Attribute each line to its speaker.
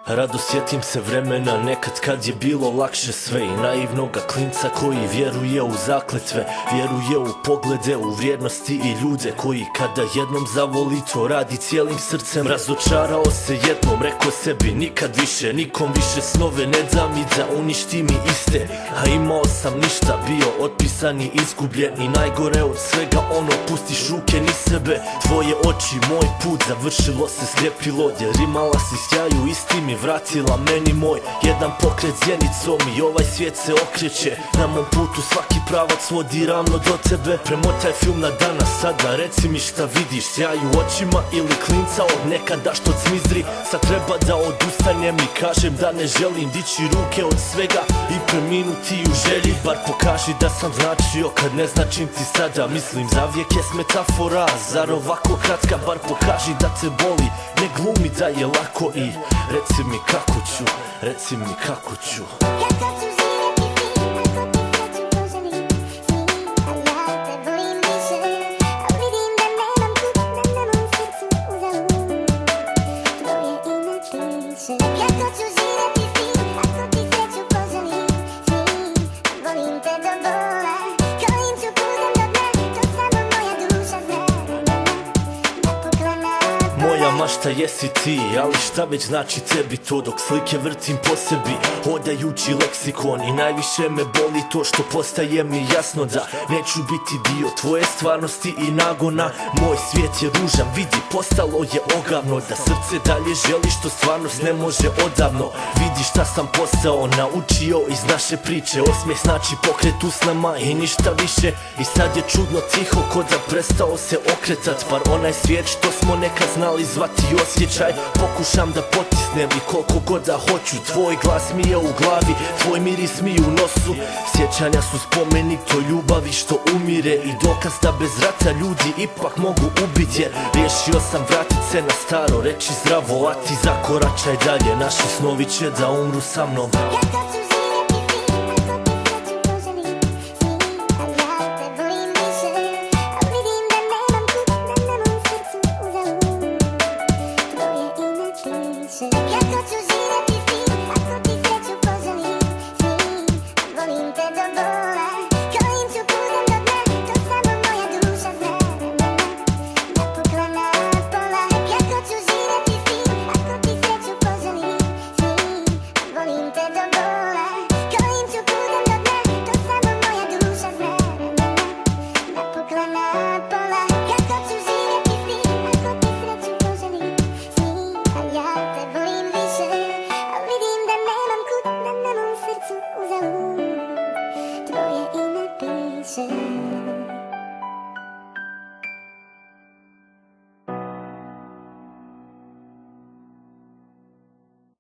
Speaker 1: Rado sjetim se vremena nekad kad je bilo lakše sve i naivnoga klinca koji vjeruje u zakletve, vjeruje u poglede, u vrijednosti i ljude koji kada jednom zavoli to radi cijelim srcem. Razočarao se jednom, rekao sebi nikad više, nikom više snove ne dam i da uništi mi iste. A imao sam ništa, bio otpisan i izgubljen i najgore od svega ono, pustiš ruke ni sebe. Tvoje oči, moj put, završilo se sljepilo jer imala si sjaju, isti mi vratila meni moj jedan pokret zjenicom i ovaj svijet se okreće. Na mom putu svaki pravac vodi ravno do tebe. Premotaj film na danas sada, reci mi šta vidiš, sjaju očima ili klinca od nekada što cmizdri. Sad treba da odustanem i kažem da ne želim dići ruke od svega i preminuti u želji. Bar pokaži da sam značio kad ne značim ti sada, mislim zavijek je metafora, zar ovako kratka? Bar pokaži da te boli, ne glumi da je lako i reci mi kako ću, reci mi kako ću. Moja mašta jesi ti, ali šta već znači tebi to dok slike vrtim po sebi, hodajući leksikon i najviše me boli to što postaje mi jasno da neću biti dio tvoje stvarnosti i nagona. Moj svijet je ružan, vidi postalo je ogavno, da srce dalje želi što stvarnost ne može odavno. Vidi šta sam postao, naučio iz naše priče, osmijeh znači pokret usnama i ništa više. I sad je čudno tiho ko da prestao se okretat, bar onaj svijet što smo nekad znali zvati osjećaj. Pokušam da potisnem i koliko god da hoću, tvoj glas mi je u glavi, tvoj miris mi u nosu. Sjećanja su spomenik toj ljubavi što umire i dokaz da bez rata ljudi ipak mogu ubiti. Jer riješio sam vratit se na staro, reći zdravo, a ti zakoračaj dalje, naši snovi će da umru sa mnom.